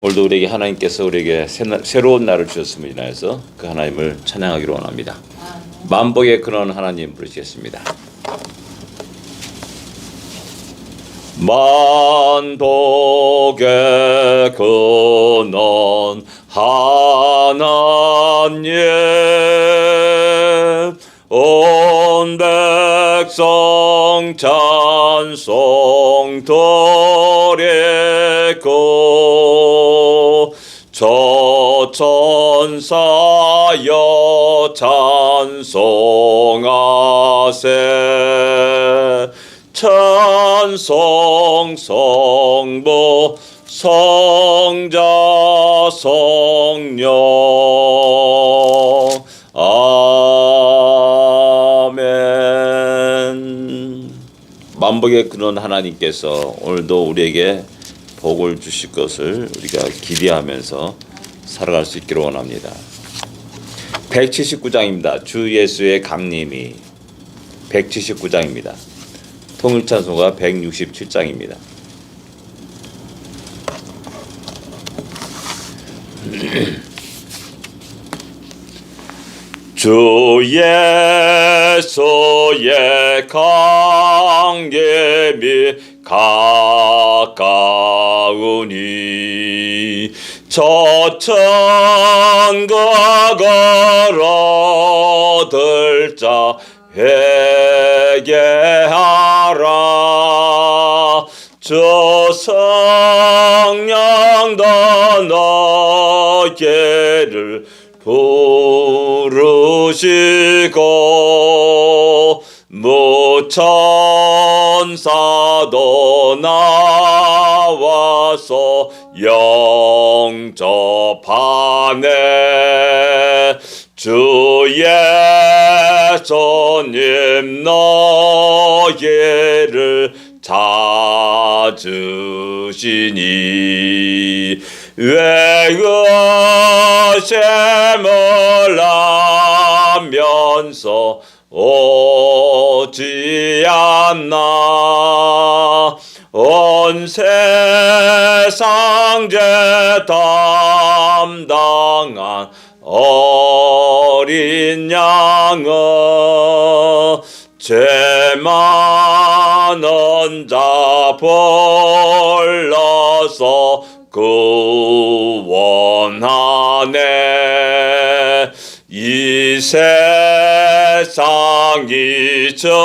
오늘도 우리에게 하나님께서 우리에게 새로운 날을 주셨음을 인하여서 그 하나님을 찬양하기로 원합니다. 만복의 근원 하나님 부르시겠습니다. 만복의 근원 하나님 온 백성 찬송 드리고 저 천사여 찬송하세 찬송 성부 성자 성령 아멘. 만복의 근원 하나님께서 오늘도 우리에게 복을 주실 것을 우리가 기대하면서 살아갈 수 있기를 원합니다. 179장입니다. 주 예수의 강림이 179장입니다. 통일찬송가 167장입니다. 주 예수의 강림이 가까우니 저 천국을 얻을 자 회개하라. 주 성령도 너희를 부르시고 무천사도 나와서 영접하네. 주 예수님 너희를 찾으시니 왜 의심을 하면서 오지 않나. 온 세상 죄 담당한 어린 양은 죄 많은 자 불러서 구원하네. 이 세상이 즐기는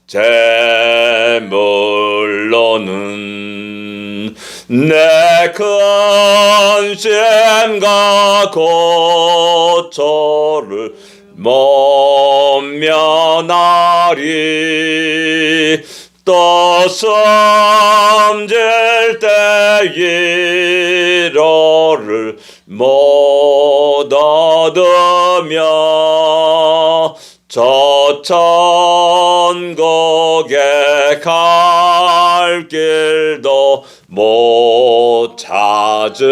재물로는 내 근심과 고초를 못 면하리. 또 숨질 때 위로를 못 얻으며 저 천국에 갈 길도 못 찾으리.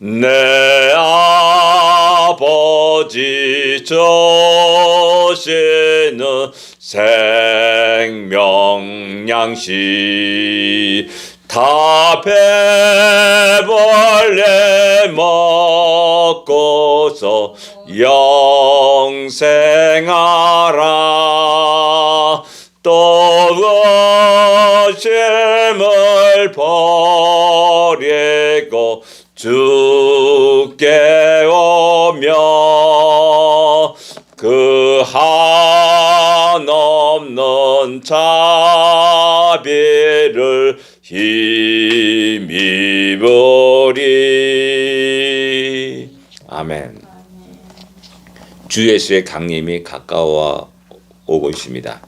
내 아버지 주시는 생명 양식 다 배불리 먹고서 영생하라. 또 의심을 버리고 주께 오며 그 한없는 자비를 힘입으리. 아멘. 주 예수의 강림이 가까워 오고 있습니다.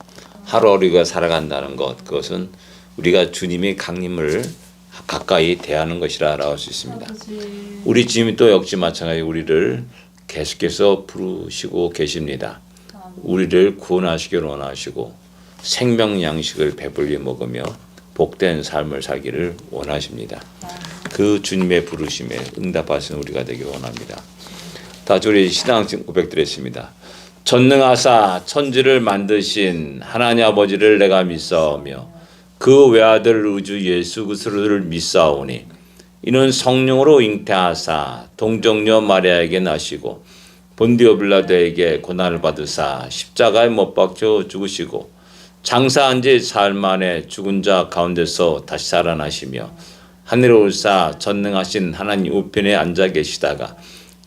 하루하루가 살아간다는 것, 그것은 우리가 주님의 강림을 가까이 대하는 것이라고 할 수 있습니다. 우리 주님이 또 역시 마찬가지 우리를 계속해서 부르시고 계십니다. 우리를 구원하시기를 원하시고 생명 양식을 배불리 먹으며 복된 삶을 살기를 원하십니다. 그 주님의 부르심에 응답하시는 우리가 되기를 원합니다. 다 우리 신앙 고백드렸습니다. 전능하사 천지를 만드신 하나님 아버지를 내가 믿사오며 그 외아들 우주 예수 그리스도를 믿사오니 이는 성령으로 잉태하사 동정녀 마리아에게 나시고 본디오 빌라도에게 고난을 받으사 십자가에 못 박혀 죽으시고 장사한 지 사흘 만에 죽은 자 가운데서 다시 살아나시며 하늘에 올사 전능하신 하나님 우편에 앉아 계시다가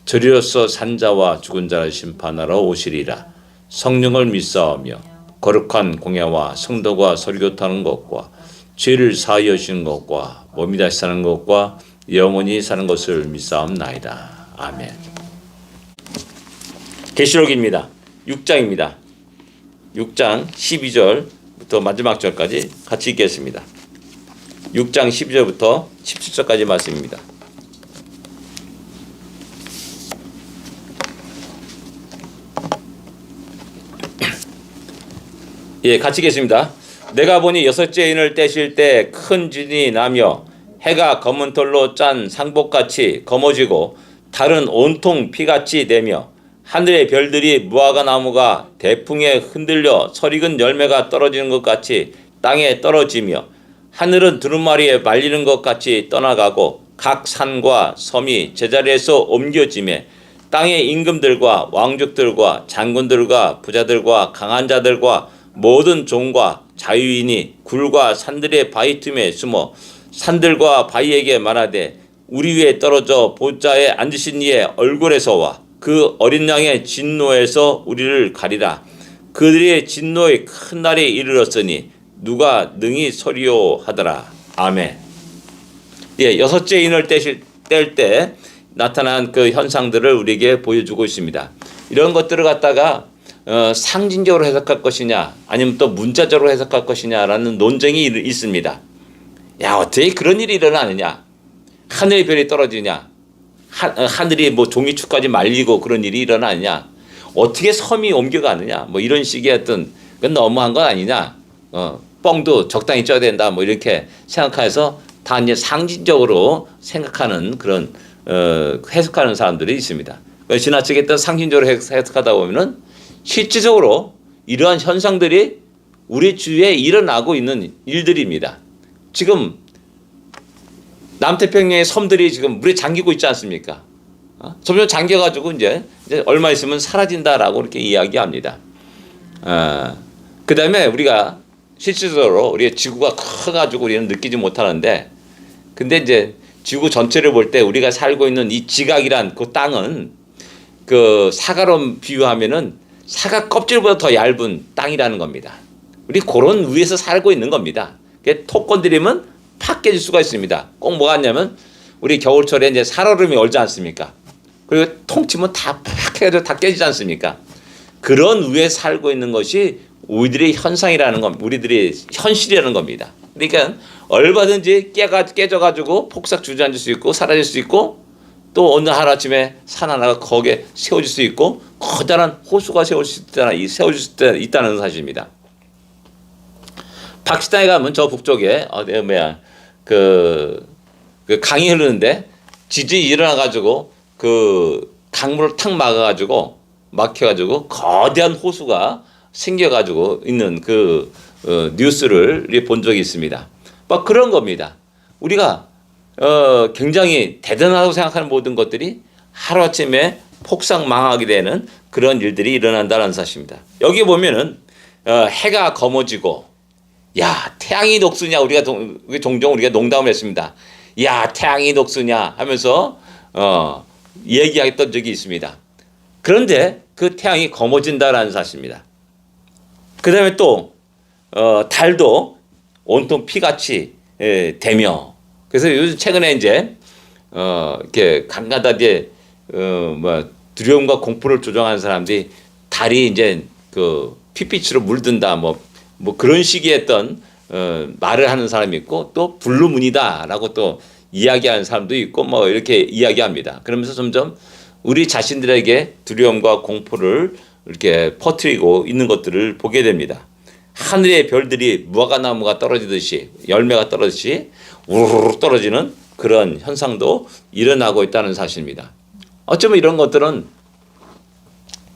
저리로서 산자와 죽은 자를 심판하러 오시리라. 성령을 믿사오며 거룩한 공예와 성도가 설교타는 것과 죄를 사하여 주시는 것과 몸이 다시 사는 것과 영원히 사는 것을 믿사옵나이다. 아멘. 계시록입니다. 6장입니다. 6장 12절부터 마지막 절까지 같이 읽겠습니다. 6장 12절부터 17절까지 말씀입니다. 예, 같이 읽겠습니다. 내가 보니 여섯째 인을 떼실 때 큰 진이 나며 해가 검은 털로 짠 상복같이 검어지고 달은 온통 피같이 되며 하늘의 별들이 무화과 나무가 대풍에 흔들려 설익은 열매가 떨어지는 것 같이 땅에 떨어지며 하늘은 두루마리에 말리는 것 같이 떠나가고 각 산과 섬이 제자리에서 옮겨지매 땅의 임금들과 왕족들과 장군들과 부자들과 강한 자들과 모든 종과 자유인이 굴과 산들의 바위 틈에 숨어 산들과 바위에게 말하되 우리 위에 떨어져 보좌에 앉으신 이의 얼굴에서와 그 어린 양의 진노에서 우리를 가리라. 그들의 진노의 큰 날이 이르렀으니 누가 능히 서리요 하더라. 아멘. 예, 여섯째 인을 뗄 때 나타난 그 현상들을 우리에게 보여주고 있습니다. 이런 것들을 갖다가 상징적으로 해석할 것이냐 아니면 또 문자적으로 해석할 것이냐라는 논쟁이 있습니다. 야, 어떻게 그런 일이 일어나느냐? 하늘의 별이 떨어지냐? 하늘이 뭐 종이축까지 말리고 그런 일이 일어나느냐? 어떻게 섬이 옮겨가느냐? 뭐 이런 식의 어떤 그건 너무한 건 아니냐? 뻥도 적당히 쪄야 된다. 뭐 이렇게 생각해서 다 이제 상징적으로 생각하는 그런 해석하는 사람들이 있습니다. 지나치게 또 상징적으로 해석하다 보면은 실질적으로 이러한 현상들이 우리 주위에 일어나고 있는 일들입니다. 지금 남태평양의 섬들이 지금 물에 잠기고 있지 않습니까? 점점 잠겨가지고 이제 얼마 있으면 사라진다라고 이렇게 이야기합니다. 그 다음에 우리가 실질적으로 우리 지구가 커가지고 우리는 느끼지 못하는데, 근데 이제 지구 전체를 볼 때 우리가 살고 있는 이 지각이란 그 땅은 그 사과로 비유하면은 사과 껍질보다 더 얇은 땅이라는 겁니다. 우리 그런 위에서 살고 있는 겁니다. 톡 건드리면 팍 깨질 수가 있습니다. 꼭 뭐가 있냐면 우리 겨울철에 이제 살얼음이 얼지 않습니까? 그리고 통 치면 다 팍 해가지고 다 깨지지 않습니까? 그런 위에 살고 있는 것이 우리들의 현상이라는 겁니다. 우리들의 현실이라는 겁니다. 그러니까 얼마든지 깨져가지고 폭삭 주저앉을 수 있고 사라질 수 있고, 또 어느 하루아침에 산 하나가 거기에 세워질 수 있고 커다란 호수가 세워질 수 있다는 사실입니다. 파키스탄에 가면 저 북쪽에 그 강이 흐르는데 지진이 일어나가지고 그 강물을 탁 막혀가지고 거대한 호수가 생겨가지고 있는 그 뉴스를 본 적이 있습니다. 막 그런 겁니다. 우리가 굉장히 대단하다고 생각하는 모든 것들이 하루아침에 폭삭 망하게 되는 그런 일들이 일어난다는 사실입니다. 여기 보면은 해가 검어지고, 야, 태양이 녹수냐, 우리가 종종 우리가 농담을 했습니다. 야, 태양이 녹수냐 하면서 얘기했던 적이 있습니다. 그런데 그 태양이 검어진다라는 사실입니다. 그 다음에 또 달도 온통 피같이 되며, 그래서 요즘 최근에 이제 이렇게 간간다 이제 두려움과 공포를 조정하는 사람들이 달이 이제 그 핏빛으로 물든다 뭐 그런 식의 어떤 말을 하는 사람이 있고, 또 블루문이다라고 또 이야기하는 사람도 있고 뭐 이렇게 이야기합니다. 그러면서 점점 우리 자신들에게 두려움과 공포를 이렇게 퍼뜨리고 있는 것들을 보게 됩니다. 하늘의 별들이 무화과 나무가 떨어지듯이, 열매가 떨어지듯이 우르르 떨어지는 그런 현상도 일어나고 있다는 사실입니다. 어쩌면 이런 것들은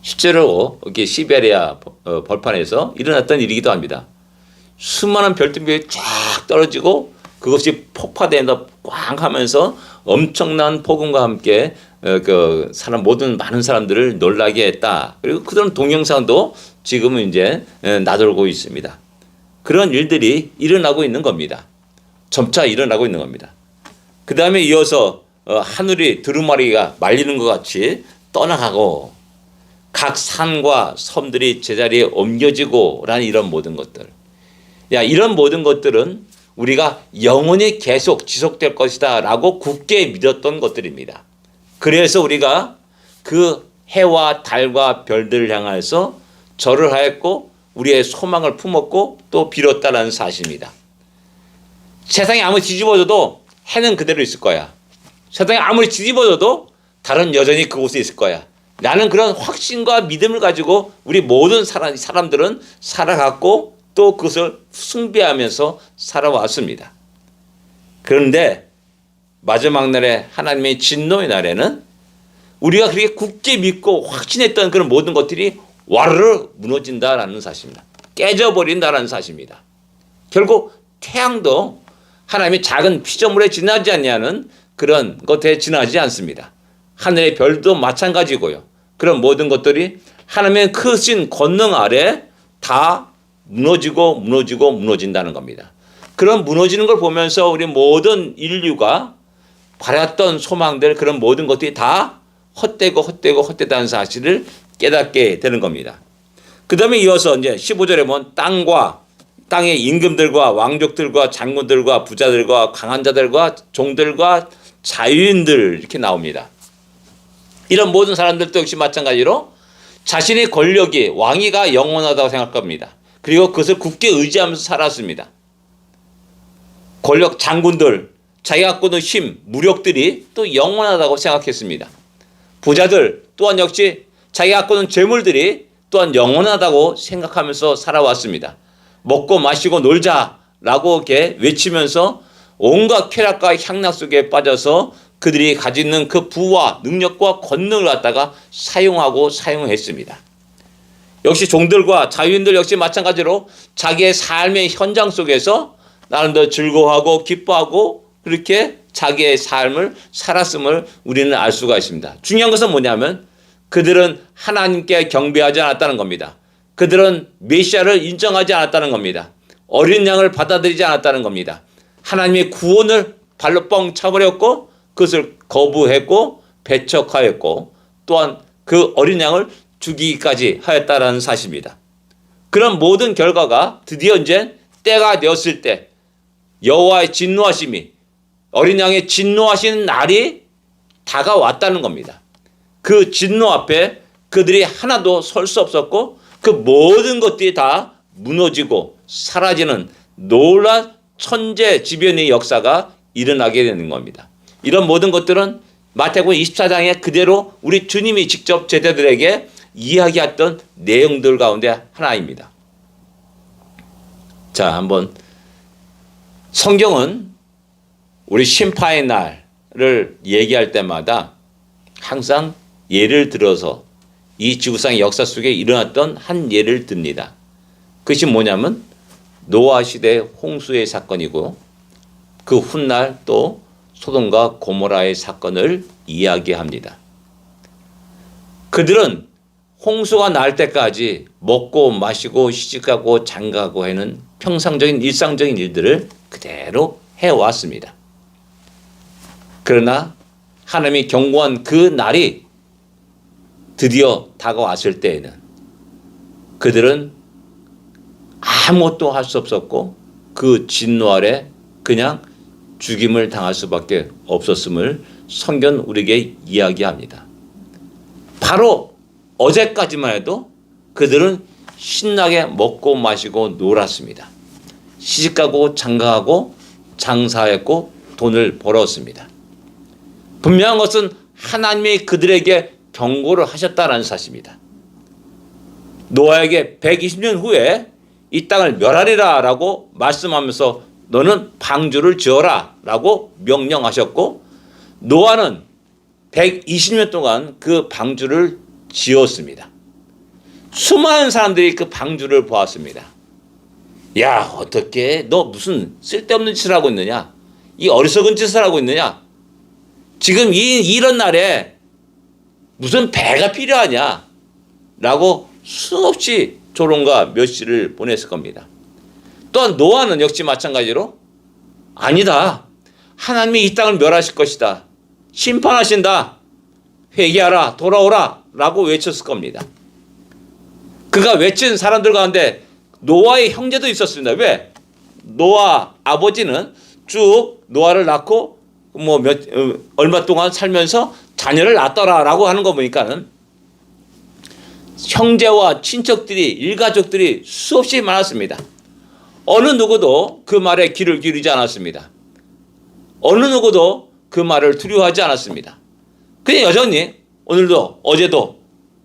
실제로 이렇게 시베리아 벌판에서 일어났던 일이기도 합니다. 수많은 별똥별이 쫙 떨어지고 그것이 폭파되면서 꽝 하면서 엄청난 폭음과 함께 그 사람 모든 많은 사람들을 놀라게 했다. 그리고 그런 동영상도 지금은 이제 나돌고 있습니다. 그런 일들이 일어나고 있는 겁니다. 점차 일어나고 있는 겁니다. 그 다음에 이어서 하늘이 두루마리가 말리는 것 같이 떠나가고 각 산과 섬들이 제자리에 옮겨지고 라는 이런 모든 것들. 이런 모든 것들은 우리가 영원히 계속 지속될 것이다 라고 굳게 믿었던 것들입니다. 그래서 우리가 그 해와 달과 별들을 향해서 절을 하였고 우리의 소망을 품었고 또 빌었다라는 사실입니다. 세상이 아무리 뒤집어져도 해는 그대로 있을 거야. 세상이 아무리 뒤집어져도 달은 여전히 그곳에 있을 거야. 라는 그런 확신과 믿음을 가지고 우리 모든 사람들은 살아갔고 또 그것을 숭배하면서 살아왔습니다. 그런데 마지막 날에 하나님의 진노의 날에는 우리가 그렇게 굳게 믿고 확신했던 그런 모든 것들이 와르르 무너진다라는 사실입니다. 깨져버린다라는 사실입니다. 결국 태양도 하나님의 작은 피조물에 지나지 않냐는 그런 것에 지나지 않습니다. 하늘의 별도 마찬가지고요. 그런 모든 것들이 하나님의 크신 권능 아래 다 무너진다는 겁니다. 그런 무너지는 걸 보면서 우리 모든 인류가 바랐던 소망들 그런 모든 것들이 다 헛되다는 사실을 깨닫게 되는 겁니다. 그 다음에 이어서 이제 15절에 보면 땅의 임금들과 왕족들과 장군들과 부자들과 강한 자들과 종들과 자유인들 이렇게 나옵니다. 이런 모든 사람들도 역시 마찬가지로 자신의 권력이 왕위가 영원하다고 생각합니다. 그리고 그것을 굳게 의지하면서 살았습니다. 권력 장군들, 자기가 갖고 있는 힘, 무력들이 또 영원하다고 생각했습니다. 부자들 또한 역시 자기가 갖고 있는 재물들이 또한 영원하다고 생각하면서 살아왔습니다. 먹고 마시고 놀자라고 이렇게 외치면서 온갖 쾌락과 향락 속에 빠져서 그들이 가지고 있는 그 부와 능력과 권능을 갖다가 사용했습니다. 역시 종들과 자유인들 역시 마찬가지로 자기의 삶의 현장 속에서 나름대로 즐거워하고 기뻐하고 그렇게 자기의 삶을 살았음을 우리는 알 수가 있습니다. 중요한 것은 뭐냐면 그들은 하나님께 경배하지 않았다는 겁니다. 그들은 메시아를 인정하지 않았다는 겁니다. 어린 양을 받아들이지 않았다는 겁니다. 하나님의 구원을 발로 뻥 차버렸고 그것을 거부했고 배척하였고 또한 그 어린 양을 죽이기까지 하였다라는 사실입니다. 그런 모든 결과가 드디어 이제 때가 되었을 때 여호와의 진노하심이 어린 양의 진노하시는 날이 다가왔다는 겁니다. 그 진노 앞에 그들이 하나도 설 수 없었고 그 모든 것들이 다 무너지고 사라지는 놀라운 천재지변의 역사가 일어나게 되는 겁니다. 이런 모든 것들은 마태복음 24장에 그대로 우리 주님이 직접 제자들에게 이야기했던 내용들 가운데 하나입니다. 자, 한번 성경은 우리 심판의 날을 얘기할 때마다 항상 예를 들어서 이 지구상의 역사 속에 일어났던 한 예를 듭니다. 그것이 뭐냐면 노아 시대 홍수의 사건이고 그 훗날 또 소돔과 고모라의 사건을 이야기합니다. 그들은 홍수가 날 때까지 먹고 마시고 시집가고 장가고 하는 평상적인 일상적인 일들을 그대로 해왔습니다. 그러나 하나님이 경고한 그 날이 드디어 다가왔을 때에는 그들은 아무것도 할 수 없었고 그 진노 아래 그냥 죽임을 당할 수밖에 없었음을 성경 우리에게 이야기합니다. 바로 어제까지만 해도 그들은 신나게 먹고 마시고 놀았습니다. 시집가고 장가가고 장사했고 돈을 벌었습니다. 분명한 것은 하나님이 그들에게 경고를 하셨다는 사실입니다. 노아에게 120년 후에 이 땅을 멸하리라 라고 말씀하면서 너는 방주를 지어라 라고 명령하셨고 노아는 120년 동안 그 방주를 지었습니다. 수많은 사람들이 그 방주를 보았습니다. 야, 어떻게 너 무슨 쓸데없는 짓을 하고 있느냐? 이 어리석은 짓을 하고 있느냐? 지금 이런 날에 무슨 배가 필요하냐? 라고 수없이 조롱과 멸시를 보냈을 겁니다. 또한 노아는 역시 마찬가지로 아니다. 하나님이 이 땅을 멸하실 것이다. 심판하신다. 회개하라. 돌아오라. 라고 외쳤을 겁니다. 그가 외친 사람들 가운데 노아의 형제도 있었습니다. 왜? 노아 아버지는 쭉 노아를 낳고 얼마 동안 살면서 자녀를 낳았더라라고 하는 거 보니까는 형제와 친척들이 일가족들이 수없이 많았습니다. 어느 누구도 그 말에 귀를 기울이지 않았습니다. 어느 누구도 그 말을 두려워하지 않았습니다. 그냥 여전히 오늘도 어제도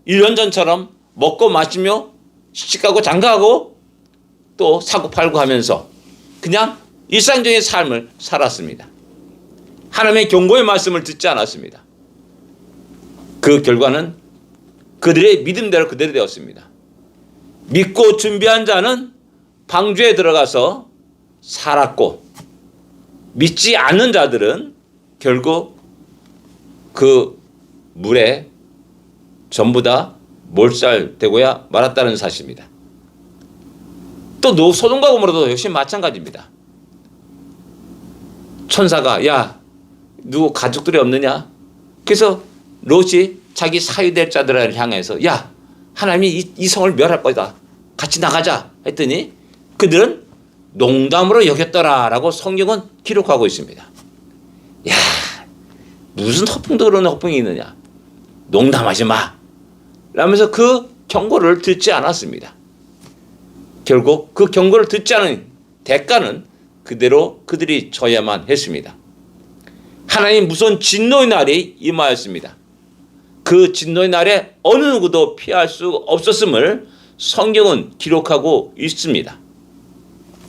1년 전처럼 먹고 마시며 시집가고 장가가고 또 사고 팔고 하면서 그냥 일상적인 삶을 살았습니다. 하나님의 경고의 말씀을 듣지 않았습니다. 그 결과는 그들의 믿음대로 그대로 되었습니다. 믿고 준비한 자는 방주에 들어가서 살았고 믿지 않는 자들은 결국 그 물에 전부 다 몰살되고야 말았다는 사실입니다. 또 소돔과 고모라도 역시 마찬가지입니다. 천사가 야 누구 가족들이 없느냐? 그래서 롯이 자기 사유될 자들을 향해서 야 하나님이 이 성을 멸할 거다. 같이 나가자 했더니 그들은 농담으로 여겼더라라고 성경은 기록하고 있습니다. 야 무슨 허풍도 그런 허풍이 있느냐. 농담하지 마. 라면서 그 경고를 듣지 않았습니다. 결국 그 경고를 듣지 않은 대가는 그대로 그들이 져야만 했습니다. 하나님 무서운 진노의 날이 임하였습니다. 그 진노의 날에 어느 누구도 피할 수 없었음을 성경은 기록하고 있습니다.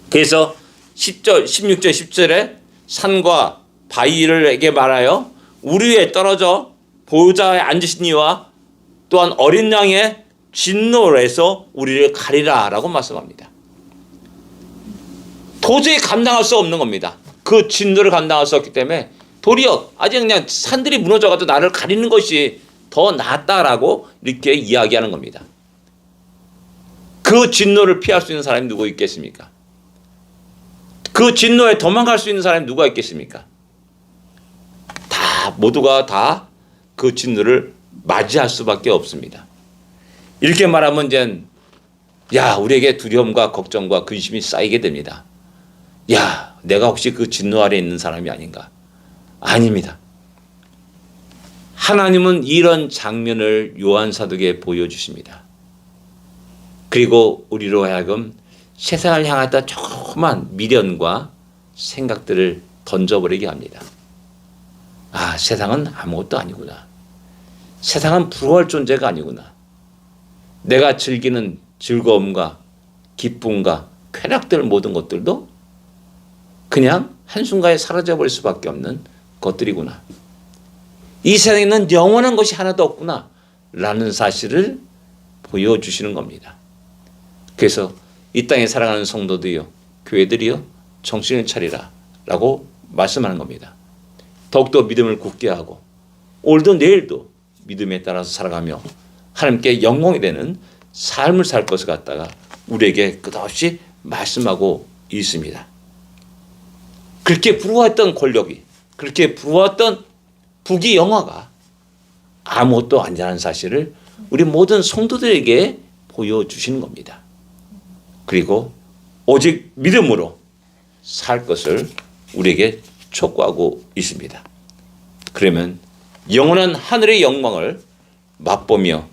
그래서 10절, 16절, 10절에 산과 바위를에게 말하여 우리 위에 떨어져 보호자에 앉으신 이와 또한 어린 양의 진노를 해서 우리를 가리라 라고 말씀합니다. 도저히 감당할 수 없는 겁니다. 그 진노를 감당할 수 없기 때문에 도리어 아직 그냥 산들이 무너져가지고 나를 가리는 것이 더 낫다라고 이렇게 이야기하는 겁니다. 그 진노를 피할 수 있는 사람이 누구 있겠습니까? 그 진노에 도망갈 수 있는 사람이 누가 있겠습니까? 모두가 다 그 진노를 맞이할 수밖에 없습니다. 이렇게 말하면 이제 우리에게 두려움과 걱정과 근심이 쌓이게 됩니다. 내가 혹시 그 진노 아래 있는 사람이 아닌가? 아닙니다. 하나님은 이런 장면을 요한 사도에게 보여주십니다. 그리고 우리로 하여금 세상을 향했다 조그만 미련과 생각들을 던져버리게 합니다. 세상은 아무것도 아니구나. 세상은 부러워할 존재가 아니구나. 내가 즐기는 즐거움과 기쁨과 쾌락들 모든 것들도 그냥 한순간에 사라져버릴 수밖에 없는 것들이구나. 이 세상에는 영원한 것이 하나도 없구나 라는 사실을 보여주시는 겁니다. 그래서 이 땅에 살아가는 성도들이요 교회들이요 정신을 차리라 라고 말씀하는 겁니다. 더욱더 믿음을 굳게 하고 오늘도 내일도 믿음에 따라서 살아가며 하나님께 영광이 되는 삶을 살 것을 갖다가 우리에게 끝없이 말씀하고 있습니다. 그렇게 부러워했던 권력이, 그렇게 부러워했던 부귀 영화가 아무것도 아니라는 사실을 우리 모든 성도들에게 보여주시는 겁니다. 그리고 오직 믿음으로 살 것을 우리에게 촉구하고 있습니다. 그러면 영원한 하늘의 영광을 맛보며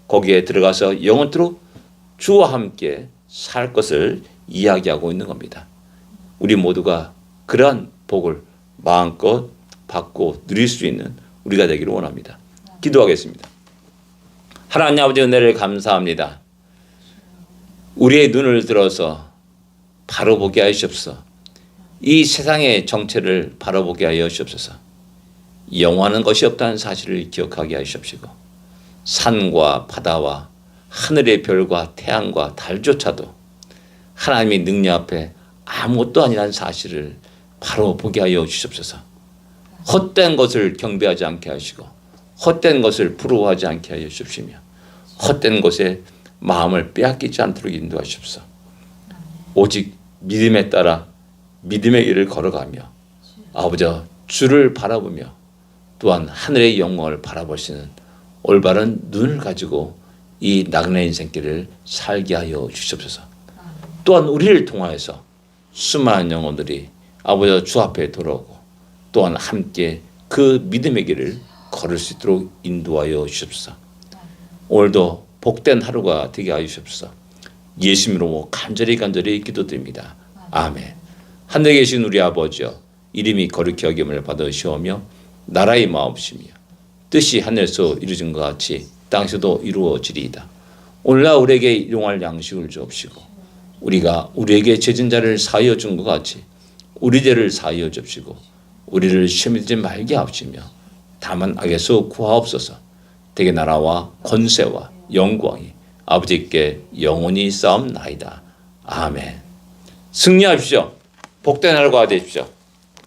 거기에 들어가서 영원토록 주와 함께 살 것을 이야기하고 있는 겁니다. 우리 모두가 그러한 복을 마음껏 받고 누릴 수 있는 우리가 되기를 원합니다. 기도하겠습니다. 하나님 아버지 은혜를 감사합니다. 우리의 눈을 들어서 바로 보게 하시옵소서. 이 세상의 정체를 바라보게 하여 주옵소서. 영원한 것이 없다는 사실을 기억하게 하시옵시고 산과 바다와 하늘의 별과 태양과 달조차도 하나님의 능력 앞에 아무것도 아니라는 사실을 바로 보게 하여 주시옵소서. 헛된 것을 경배하지 않게 하시고 헛된 것을 부러워하지 않게 하여 주시며 헛된 것에 마음을 빼앗기지 않도록 인도하시옵소서. 오직 믿음에 따라 믿음의 길을 걸어가며 아버지 주를 바라보며 또한 하늘의 영광을 바라보시는 올바른 눈을 가지고 이 나그네 인생길을 살게 하여 주시옵소서. 또한 우리를 통하여서 수많은 영혼들이 아버지 주 앞에 돌아오고 또한 함께 그 믿음의 길을 걸을 수 있도록 인도하여 주시옵소서. 오늘도 복된 하루가 되게 하여 주시옵소서. 예수님으로 간절히 기도드립니다. 아멘. 하늘에 계신 우리 아버지여, 이름이 거룩히 여김을 받으시오며 나라의 마옵시며 뜻이 하늘에서 이루어진 것 같이 땅에서도 이루어지리이다. 오늘날 우리에게 일용할 양식을 주옵시고 우리가 우리에게 죄진 자를 사하여 준 것 같이 우리 죄를 사하여 주옵시고 우리를 시험에 들지 말게 하옵시며 다만 악에서 구하옵소서. 대개 나라와 권세와 영광이 아버지께 영원히 싸움나이다. 아멘. 승리하십시오. 복된 하루가 되십시오.